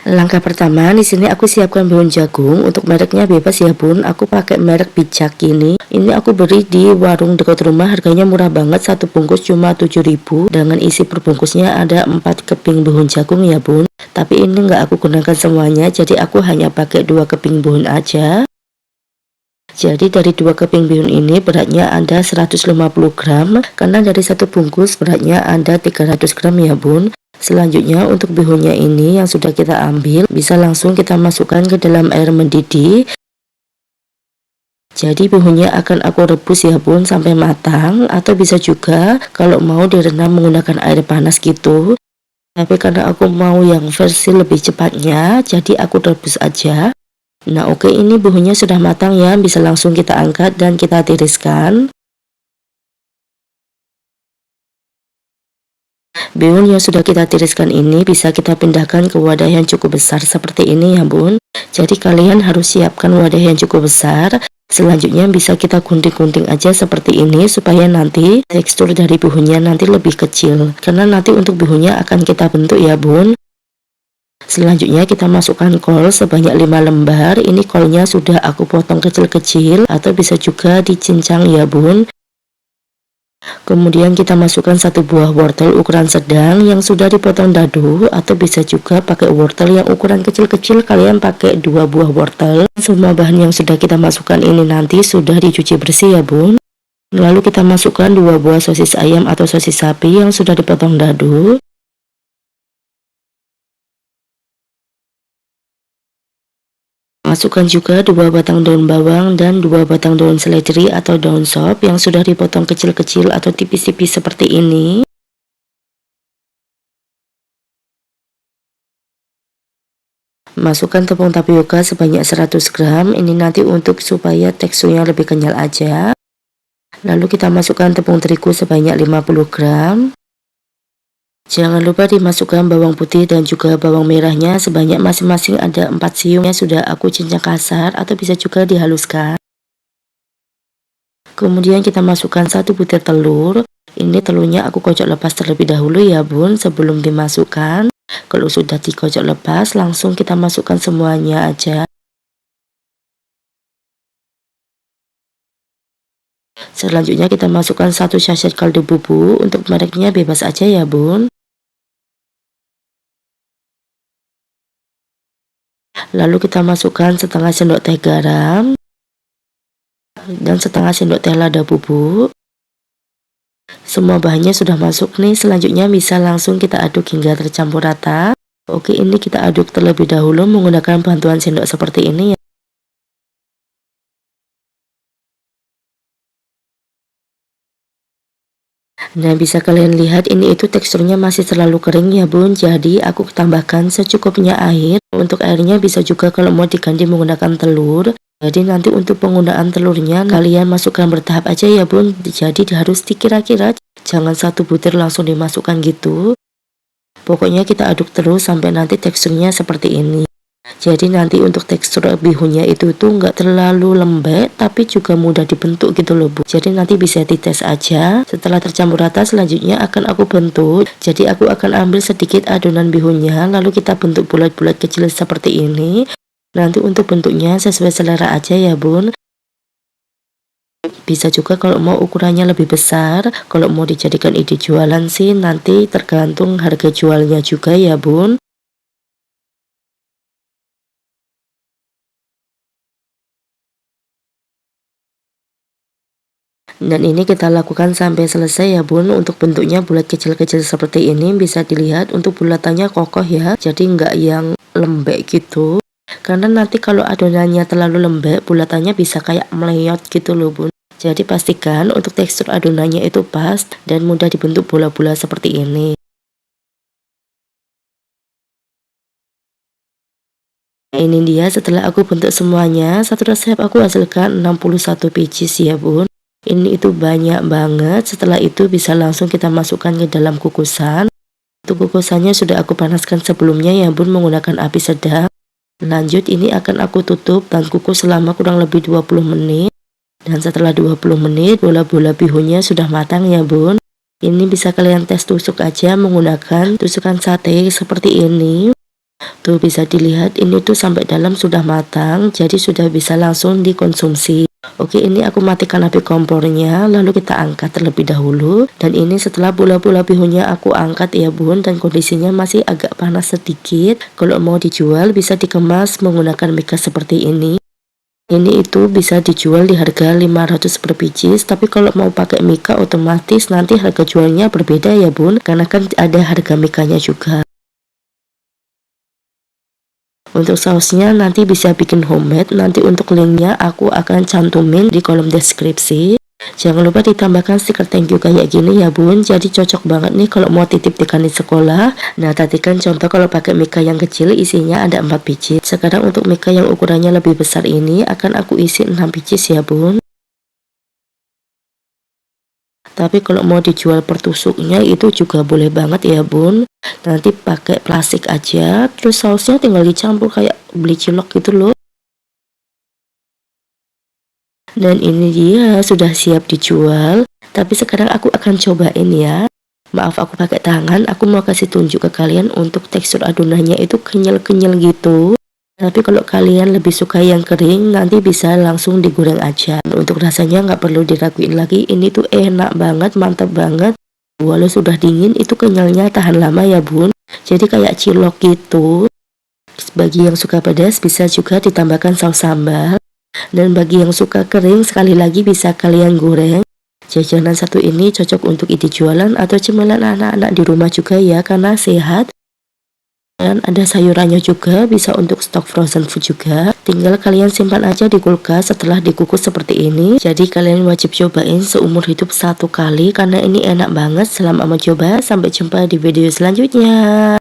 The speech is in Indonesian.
Langkah pertama, di sini aku siapkan bihun jagung. Untuk mereknya bebas ya bun, aku pakai merek Bijak ini. Ini aku beli di warung dekat rumah, harganya murah banget, satu bungkus cuma 7.000. Dengan isi perbungkusnya ada 4 keping bihun jagung ya bun. Tapi ini nggak aku gunakan semuanya, jadi aku hanya pakai 2 keping bihun aja. Jadi dari 2 keping bihun ini beratnya ada 150 gram, karena dari satu bungkus beratnya ada 300 gram ya bun. Selanjutnya untuk bihunnya ini yang sudah kita ambil, bisa langsung kita masukkan ke dalam air mendidih. Jadi bihunnya akan aku rebus ya bun sampai matang, atau bisa juga kalau mau direndam menggunakan air panas gitu. Tapi karena aku mau yang versi lebih cepatnya, jadi aku rebus aja. Nah oke, ini bihunnya sudah matang ya, bisa langsung kita angkat dan kita tiriskan. Bihun yang sudah kita tiriskan ini bisa kita pindahkan ke wadah yang cukup besar seperti ini ya bun. Jadi kalian harus siapkan wadah yang cukup besar. Selanjutnya bisa kita gunting-gunting aja seperti ini, supaya nanti tekstur dari bihunnya nanti lebih kecil. Karena nanti untuk bihunnya akan kita bentuk ya bun. Selanjutnya kita masukkan kol sebanyak 5 lembar. Ini kolnya sudah aku potong kecil-kecil, atau bisa juga dicincang ya bun. Kemudian kita masukkan 1 buah wortel ukuran sedang yang sudah dipotong dadu, atau bisa juga pakai wortel yang ukuran kecil-kecil, kalian pakai 2 buah wortel. Semua bahan yang sudah kita masukkan ini nanti sudah dicuci bersih ya bun. Lalu kita masukkan 2 buah sosis ayam atau sosis sapi yang sudah dipotong dadu. Masukkan juga 2 batang daun bawang dan 2 batang daun seledri atau daun sop yang sudah dipotong kecil-kecil atau tipis-tipis seperti ini. Masukkan tepung tapioka sebanyak 100 gram, ini nanti untuk supaya teksturnya lebih kenyal aja. Lalu kita masukkan tepung terigu sebanyak 50 gram. Jangan lupa dimasukkan bawang putih dan juga bawang merahnya sebanyak masing-masing ada 4 siung yang sudah aku cincang kasar, atau bisa juga dihaluskan. Kemudian kita masukkan 1 butir telur. Ini telurnya aku kocok lepas terlebih dahulu ya bun sebelum dimasukkan. Kalau sudah dikocok lepas, langsung kita masukkan semuanya aja. Selanjutnya kita masukkan 1 sachet kaldu bubuk, untuk mereknya bebas aja ya bun. Lalu kita masukkan setengah sendok teh garam dan setengah sendok teh lada bubuk. Semua bahannya sudah masuk nih, selanjutnya bisa langsung kita aduk hingga tercampur rata. Oke, ini kita aduk terlebih dahulu menggunakan bantuan sendok seperti ini ya. Nah, bisa kalian lihat ini itu teksturnya masih terlalu kering ya bun, jadi aku tambahkan secukupnya air. Untuk airnya bisa juga kalau mau diganti menggunakan telur. Jadi nanti untuk penggunaan telurnya kalian masukkan bertahap aja ya bun, jadi harus dikira-kira, jangan 1 butir langsung dimasukkan gitu. Pokoknya kita aduk terus sampai nanti teksturnya seperti ini. Jadi nanti untuk tekstur bihunnya itu tuh nggak terlalu lembek, tapi juga mudah dibentuk gitu loh bu. Jadi nanti bisa dites aja. Setelah tercampur rata, selanjutnya akan aku bentuk. Jadi aku akan ambil sedikit adonan bihunnya, lalu kita bentuk bulat-bulat kecil seperti ini. Nanti untuk bentuknya sesuai selera aja ya bun. Bisa juga kalau mau ukurannya lebih besar, kalau mau dijadikan ide jualan sih nanti tergantung harga jualnya juga ya bun. Dan ini kita lakukan sampai selesai ya bun. Untuk bentuknya bulat kecil-kecil seperti ini, bisa dilihat untuk bulatannya kokoh ya, jadi nggak yang lembek gitu. Karena nanti kalau adonannya terlalu lembek, bulatannya bisa kayak meleyot gitu loh bun. Jadi pastikan untuk tekstur adonannya itu pas dan mudah dibentuk bola-bola seperti ini. Nah, ini dia setelah aku bentuk semuanya. Satu resep aku hasilkan 61 pieces ya bun. Ini itu banyak banget. Setelah itu bisa langsung kita masukkan ke dalam kukusan. Untuk kukusannya sudah aku panaskan sebelumnya ya bun menggunakan api sedang. Lanjut ini akan aku tutup dan kukus selama kurang lebih 20 menit. Dan setelah 20 menit bola-bola bihunnya sudah matang ya bun. Ini bisa kalian tes tusuk aja menggunakan tusukan sate seperti ini. Tuh bisa dilihat ini tuh sampai dalam sudah matang, jadi sudah bisa langsung dikonsumsi. Oke, ini aku matikan api kompornya, lalu kita angkat terlebih dahulu. Dan ini setelah bola-bola bihunnya aku angkat ya bun, dan kondisinya masih agak panas sedikit. Kalau mau dijual bisa dikemas menggunakan mika seperti ini. Ini itu bisa dijual di harga 500 per biji, tapi kalau mau pakai mika otomatis nanti harga jualnya berbeda ya bun, karena kan ada harga mikanya juga. Untuk sausnya nanti bisa bikin homemade, nanti untuk linknya aku akan cantumin di kolom deskripsi. Jangan lupa ditambahkan stiker thank you kayak gini ya bun, jadi cocok banget nih kalau mau titip ikan di sekolah. Nah tadi kan contoh kalau pakai mika yang kecil isinya ada 4 biji, sekarang untuk mika yang ukurannya lebih besar ini akan aku isi 6 biji ya bun. Tapi kalau mau dijual per tusuknya itu juga boleh banget ya bun, nanti pakai plastik aja, terus sausnya tinggal dicampur kayak beli cilok gitu loh. Dan ini dia sudah siap dijual, tapi sekarang aku akan cobain ya. Maaf aku pakai tangan, aku mau kasih tunjuk ke kalian untuk tekstur adonannya itu kenyal-kenyal gitu. Tapi kalau kalian lebih suka yang kering, nanti bisa langsung digoreng aja. Untuk rasanya nggak perlu diraguin lagi, ini tuh enak banget, mantap banget. Walau sudah dingin, itu kenyalnya tahan lama ya bun. Jadi kayak cilok gitu. Bagi yang suka pedas bisa juga ditambahkan saus sambal. Dan bagi yang suka kering, sekali lagi bisa kalian goreng. Jajanan satu ini cocok untuk ide jualan atau cemilan anak-anak di rumah juga ya, karena sehat. Dan ada sayurannya juga, bisa untuk stok frozen food juga. Tinggal kalian simpan aja di kulkas setelah dikukus seperti ini. Jadi kalian wajib cobain seumur hidup 1 kali, karena ini enak banget. Selamat mencoba, sampai jumpa di video selanjutnya.